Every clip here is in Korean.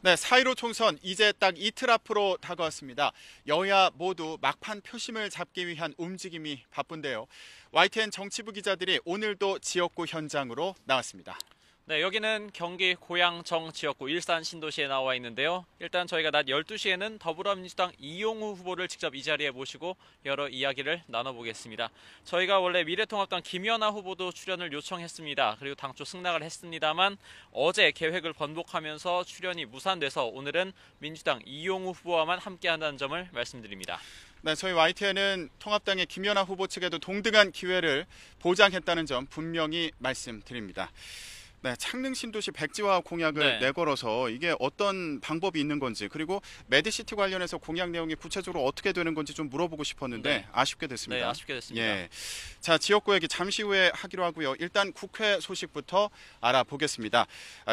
네, 4.15 총선 이제 딱 이틀 앞으로 다가왔습니다. 여야 모두 막판 표심을 잡기 위한 움직임이 바쁜데요. YTN 정치부 기자들이 오늘도 지역구 현장으로 나왔습니다. 네, 여기는 경기 고양정 지역구 일산 신도시에 나와 있는데요. 일단 저희가 낮 12시에는 더불어민주당 이용우 후보를 직접 이 자리에 모시고 여러 이야기를 나눠보겠습니다. 저희가 원래 미래통합당 김연아 후보도 출연을 요청했습니다. 그리고 당초 승낙을 했습니다만 어제 계획을 번복하면서 출연이 무산돼서 오늘은 민주당 이용우 후보와만 함께한다는 점을 말씀드립니다. 네, 저희 YTN은 통합당의 김연아 후보 측에도 동등한 기회를 보장했다는 점 분명히 말씀드립니다. 네, 창릉 신도시 백지화 공약을 내걸어서 이게 어떤 방법이 있는 건지, 그리고 메디시티 관련해서 공약 내용이 구체적으로 어떻게 되는 건지 좀 물어보고 싶었는데 아쉽게 됐습니다. 네, 아쉽게 됐습니다. 예. 자, 지역구 얘기 잠시 후에 하기로 하고요. 일단 국회 소식부터 알아보겠습니다.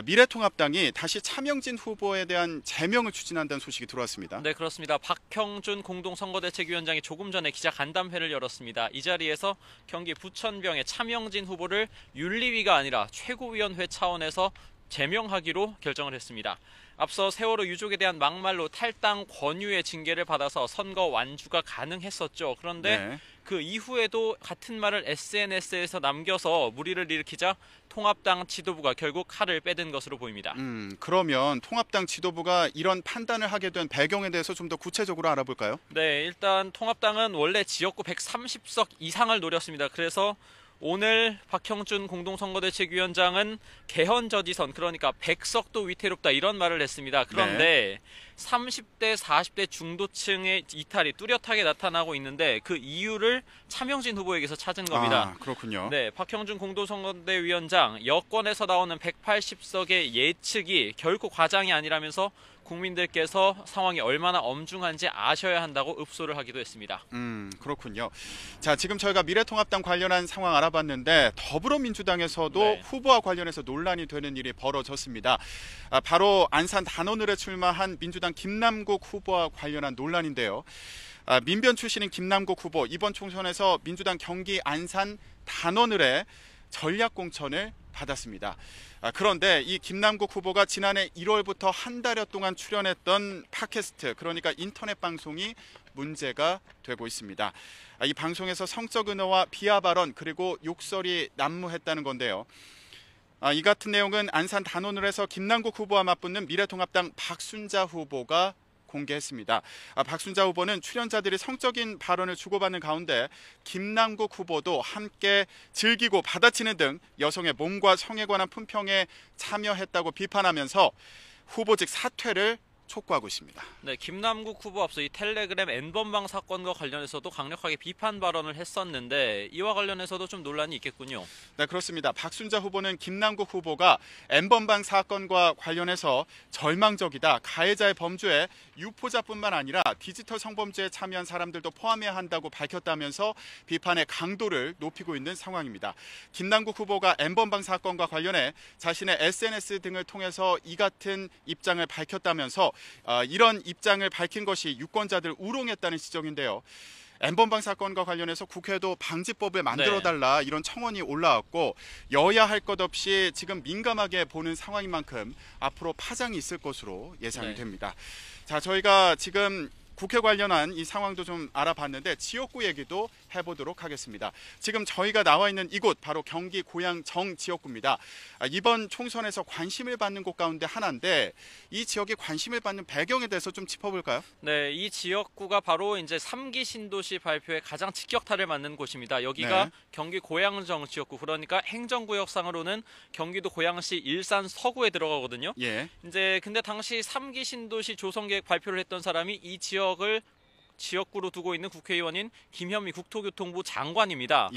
미래통합당이 다시 차명진 후보에 대한 제명을 추진한다는 소식이 들어왔습니다. 네, 그렇습니다. 박형준 공동선거대책위원장이 조금 전에 기자간담회를 열었습니다. 이 자리에서 경기 부천병의 차명진 후보를 윤리위가 아니라 최고위원회 차원에서 제명하기로 결정을 했습니다. 앞서 세월호 유족에 대한 막말로 탈당 권유의 징계를 받아서 선거 완주가 가능했었죠. 그런데 그 이후에도 같은 말을 SNS에서 남겨서 물의를 일으키자 통합당 지도부가 결국 칼을 빼든 것으로 보입니다. 그러면 통합당 지도부가 이런 판단을 하게 된 배경에 대해서 좀 더 구체적으로 알아볼까요? 네, 일단 통합당은 원래 지역구 130석 이상을 노렸습니다. 그래서 오늘 박형준 공동선거대책위원장은 개헌저지선, 그러니까 100석도 위태롭다, 이런 말을 했습니다. 그런데 30대, 40대 중도층의 이탈이 뚜렷하게 나타나고 있는데 그 이유를 차명진 후보에게서 찾은 겁니다. 그렇군요. 네, 박형준 공동선거대위원장, 여권에서 나오는 180석의 예측이 결코 과장이 아니라면서 국민들께서 상황이 얼마나 엄중한지 아셔야 한다고 읍소를 하기도 했습니다. 그렇군요. 자, 지금 저희가 미래통합당 관련한 상황 알아봤는데 더불어민주당에서도 후보와 관련해서 논란이 되는 일이 벌어졌습니다. 바로 안산 단원을에 출마한 민주당 김남국 후보와 관련한 논란인데요. 민변 출신인 김남국 후보, 이번 총선에서 민주당 경기 안산 단원을에 전략공천을 받았습니다. 그런데 이 김남국 후보가 지난해 1월부터 한 달여 동안 출연했던 팟캐스트, 그러니까 인터넷 방송이 문제가 되고 있습니다. 이 방송에서 성적 은어와 비하 발언 그리고 욕설이 난무했다는 건데요. 이 같은 내용은 안산 단원을에서 김남국 후보와 맞붙는 미래통합당 박순자 후보가 공개했습니다. 박순자 후보는 출연자들이 성적인 발언을 주고받는 가운데 김남국 후보도 함께 즐기고 받아치는 등 여성의 몸과 성에 관한 품평에 참여했다고 비판하면서 후보직 사퇴를 촉구하고 있습니다. 네, 김남국 후보 앞서 이 텔레그램 N번방 사건과 관련해서도 강력하게 비판 발언을 했었는데 이와 관련해서도 좀 논란이 있겠군요. 네, 그렇습니다. 박순자 후보는 김남국 후보가 N번방 사건과 관련해서 절망적이다, 가해자의 범죄에 유포자뿐만 아니라 디지털 성범죄에 참여한 사람들도 포함해야 한다고 밝혔다면서 비판의 강도를 높이고 있는 상황입니다. 김남국 후보가 N번방 사건과 관련해 자신의 SNS 등을 통해서 이 같은 입장을 밝혔다면서 이런 입장을 밝힌 것이 유권자들 우롱했다는 지적인데요. N번방 사건과 관련해서 국회도 방지법을 만들어달라, 이런 청원이 올라왔고 여야 할 것 없이 지금 민감하게 보는 상황인 만큼 앞으로 파장이 있을 것으로 예상이 됩니다. 자, 저희가 지금 국회 관련한 이 상황도 좀 알아봤는데 지역구 얘기도 해보도록 하겠습니다. 지금 저희가 나와 있는 이곳 바로 경기 고양정 지역구입니다. 이번 총선에서 관심을 받는 곳 가운데 하나인데 이 지역에 관심을 받는 배경에 대해서 좀 짚어볼까요? 네, 이 지역구가 바로 이제 3기 신도시 발표에 가장 직격탄을 맞는 곳입니다. 여기가 경기 고양정 지역구, 그러니까 행정구역상으로는 경기도 고양시 일산 서구에 들어가거든요. 이제 근데 당시 3기 신도시 조성계획 발표를 했던 사람이 이 지역을 지역구로 두고 있는 국회의원인 김현미 국토교통부 장관입니다.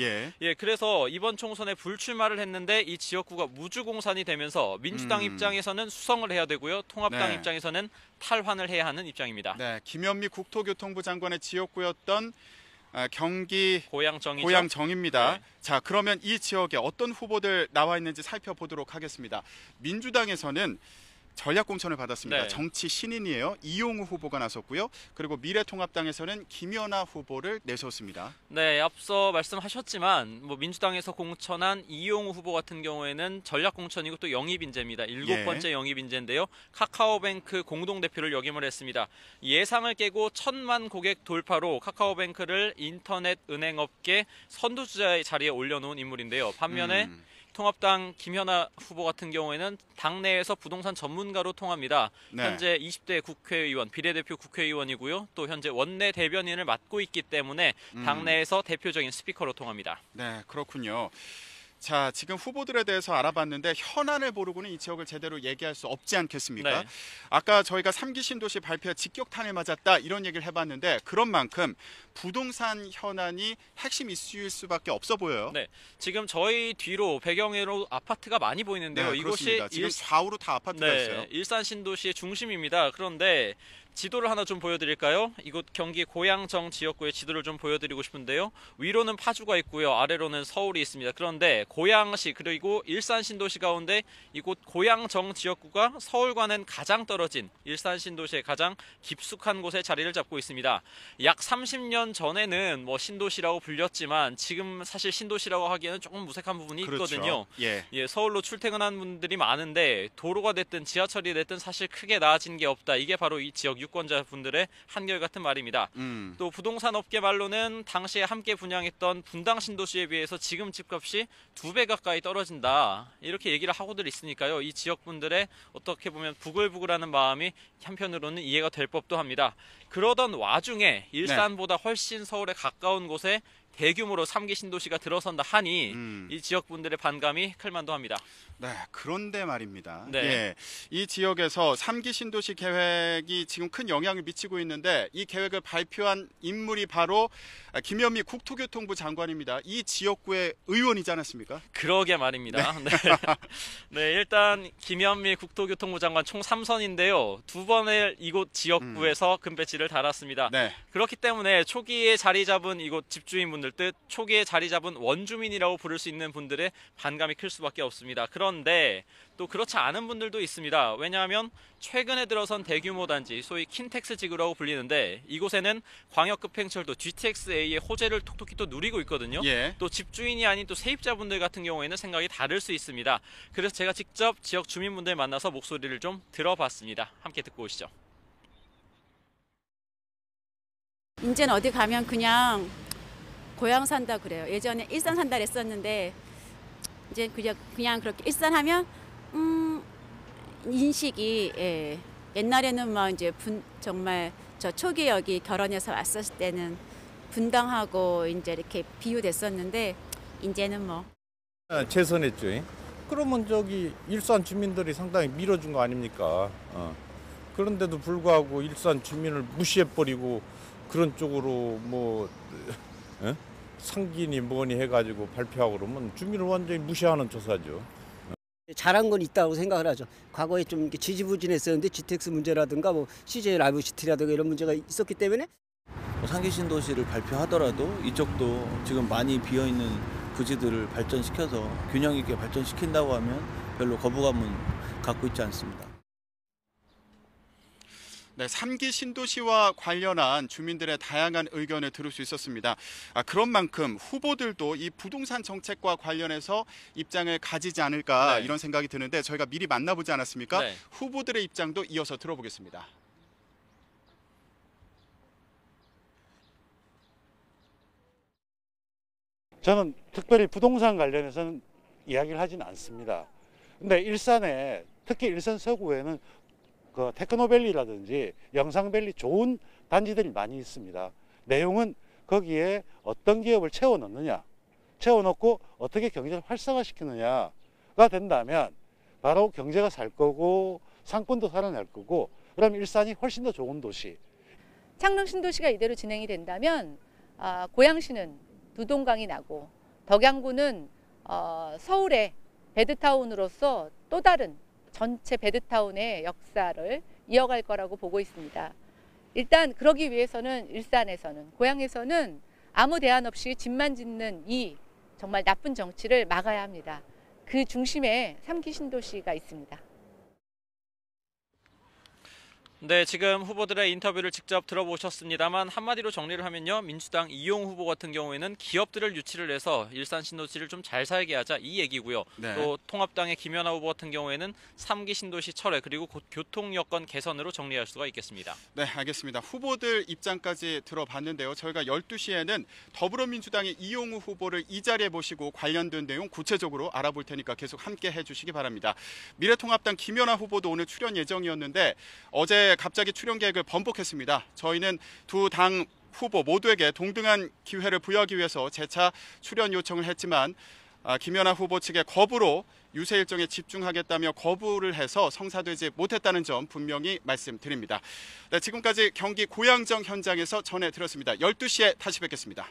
그래서 이번 총선에 불출마를 했는데 이 지역구가 무주공산이 되면서 민주당 입장에서는 수성을 해야 되고요, 통합당 입장에서는 탈환을 해야 하는 입장입니다. 네, 김현미 국토교통부 장관의 지역구였던 경기 고양정이죠. 고양정입니다. 자, 그러면 이 지역에 어떤 후보들 나와 있는지 살펴보도록 하겠습니다. 민주당에서는 전략 공천을 받았습니다. 네. 정치 신인이에요. 이용우 후보가 나섰고요. 그리고 미래통합당에서는 김연아 후보를 내세웠습니다. 네, 앞서 말씀하셨지만 뭐 민주당에서 공천한 이용우 후보 같은 경우에는 전략 공천이고 또 영입 인재입니다. 일곱 번째 영입 인재인데요. 카카오뱅크 공동대표를 역임을 했습니다. 예상을 깨고 1,000만 고객 돌파로 카카오뱅크를 인터넷 은행업계 선두주자의 자리에 올려놓은 인물인데요. 반면에 통합당 김연아 후보 같은 경우에는 당내에서 부동산 전문가로 통합니다. 네. 현재 20대 국회의원, 비례대표 국회의원이고요. 또 현재 원내 대변인을 맡고 있기 때문에 당내에서 대표적인 스피커로 통합니다. 네, 그렇군요. 자, 지금 후보들에 대해서 알아봤는데 현안을 모르고는 이 지역을 제대로 얘기할 수 없지 않겠습니까? 네. 아까 저희가 3기 신도시 발표에 직격탄을 맞았다 이런 얘기를 해봤는데 그런 만큼 부동산 현안이 핵심 이슈일 수밖에 없어 보여요. 네, 지금 저희 뒤로 배경으로 아파트가 많이 보이는데요. 네, 이곳이 그렇습니다. 지금 좌우로 다 아파트가 있어요. 일산 신도시의 중심입니다. 그런데 지도를 하나 좀 보여드릴까요? 이곳 경기 고양정 지역구의 지도를 좀 보여드리고 싶은데요. 위로는 파주가 있고요. 아래로는 서울이 있습니다. 그런데 고양시 그리고 일산 신도시 가운데 이곳 고양정 지역구가 서울과는 가장 떨어진 일산 신도시의 가장 깊숙한 곳에 자리를 잡고 있습니다. 약 30년 전에는 뭐 신도시라고 불렸지만 지금 사실 신도시라고 하기에는 조금 무색한 부분이 그렇죠. 있거든요. 예. 서울로 출퇴근하는 분들이 많은데 도로가 됐든 지하철이 됐든 사실 크게 나아진 게 없다. 이게 바로 이 지역 유권자분들의 한결같은 말입니다. 또 부동산 업계 말로는 당시에 함께 분양했던 분당 신도시에 비해서 지금 집값이 2배 가까이 떨어진다. 이렇게 얘기를 하고들 있으니까요. 이 지역 분들의 어떻게 보면 부글부글하는 마음이 한편으로는 이해가 될 법도 합니다. 그러던 와중에 일산보다 훨씬 서울에 가까운 곳에 대규모로 3기 신도시가 들어선다 하니 이 지역 분들의 반감이 클만도 합니다. 네, 그런데 말입니다. 네. 예, 이 지역에서 3기 신도시 계획이 지금 큰 영향을 미치고 있는데 이 계획을 발표한 인물이 바로 김현미 국토교통부 장관입니다. 이 지역구의 의원이지 않았습니까? 그러게 말입니다. 네. 네, 일단 김현미 국토교통부 장관 총 3선인데요. 2번의 이곳 지역구에서 금배지를 달았습니다. 네. 그렇기 때문에 초기에 자리 잡은 이곳 집주인분들 뜻 초기에 자리 잡은 원주민이라고 부를 수 있는 분들의 반감이 클 수밖에 없습니다. 그런데 또 그렇지 않은 분들도 있습니다. 왜냐하면 최근에 들어선 대규모 단지 소위 킨텍스 지구라고 불리는데 이곳에는 광역급행철도 GTX-A의 호재를 톡톡히 또 누리고 있거든요. 예. 또 집주인이 아닌 또 세입자분들 같은 경우에는 생각이 다를 수 있습니다. 그래서 제가 직접 지역 주민분들 만나서 목소리를 좀 들어봤습니다. 함께 듣고 오시죠. 이제는 어디 가면 그냥 고향 산다 그래요. 예전에 일산 산다 그랬었는데 이제 그냥 그렇게 일산 하면 인식이 옛날에는 막 이제 정말 저 초기 여기 결혼해서 왔었을 때는 분당하고 이제 이렇게 비유됐었는데 이제는 뭐 재선했죠. 그러면 저기 일산 주민들이 상당히 밀어준 거 아닙니까? 그런데도 불구하고 일산 주민을 무시해버리고 그런 쪽으로 뭐 상기니 뭐니 해가지고 발표하고 그러면 주민을 완전히 무시하는 조사죠. 잘한 건 있다고 생각을 하죠. 과거에 좀 이렇게 지지부진했었는데 GTX 문제라든가 뭐 CJ 라이브 시티라든가 이런 문제가 있었기 때문에 상기 신도시를 발표하더라도 이쪽도 지금 많이 비어있는 부지들을 발전시켜서 균형 있게 발전시킨다고 하면 별로 거부감은 갖고 있지 않습니다. 네, 3기 신도시와 관련한 주민들의 다양한 의견을 들을 수 있었습니다. 그런 만큼 후보들도 이 부동산 정책과 관련해서 입장을 가지지 않을까 네. 이런 생각이 드는데 저희가 미리 만나보지 않았습니까? 네. 후보들의 입장도 이어서 들어보겠습니다. 저는 특별히 부동산 관련해서는 이야기를 하지는 않습니다. 근데 일산에 특히 일산 서구에는 그 테크노밸리라든지 영상밸리 좋은 단지들이 많이 있습니다. 내용은 거기에 어떤 기업을 채워넣느냐, 채워넣고 어떻게 경제를 활성화시키느냐가 된다면 바로 경제가 살 거고 상권도 살아날 거고 그럼 일산이 훨씬 더 좋은 도시. 창릉 신도시가 이대로 진행이 된다면 고양시는 두동강이 나고 덕양구는 서울의 배드타운으로서 또 다른 전체 배드타운의 역사를 이어갈 거라고 보고 있습니다. 일단 그러기 위해서는 일산에서는 고향에서는 아무 대안 없이 집만 짓는 이 정말 나쁜 정치를 막아야 합니다. 그 중심에 3기 신도시가 있습니다. 네, 지금 후보들의 인터뷰를 직접 들어보셨습니다만 한마디로 정리를 하면요. 민주당 이용 후보 같은 경우에는 기업들을 유치를 해서 일산 신도시를 좀 잘 살게 하자 이 얘기고요. 네. 또 통합당의 김연아 후보 같은 경우에는 3기 신도시 철회 그리고 교통 여건 개선으로 정리할 수가 있겠습니다. 네, 알겠습니다. 후보들 입장까지 들어봤는데요. 저희가 12시에는 더불어민주당의 이용우 후보를 이 자리에 모시고 관련된 내용 구체적으로 알아볼 테니까 계속 함께 해주시기 바랍니다. 미래통합당 김연아 후보도 오늘 출연 예정이었는데 어제 갑자기 출연 계획을 번복했습니다. 저희는 두 당 후보 모두에게 동등한 기회를 부여하기 위해서 재차 출연 요청을 했지만 김연아 후보 측의 거부로 유세 일정에 집중하겠다며 거부를 해서 성사되지 못했다는 점 분명히 말씀드립니다. 네, 지금까지 경기 고양정 현장에서 전해드렸습니다. 12시에 다시 뵙겠습니다.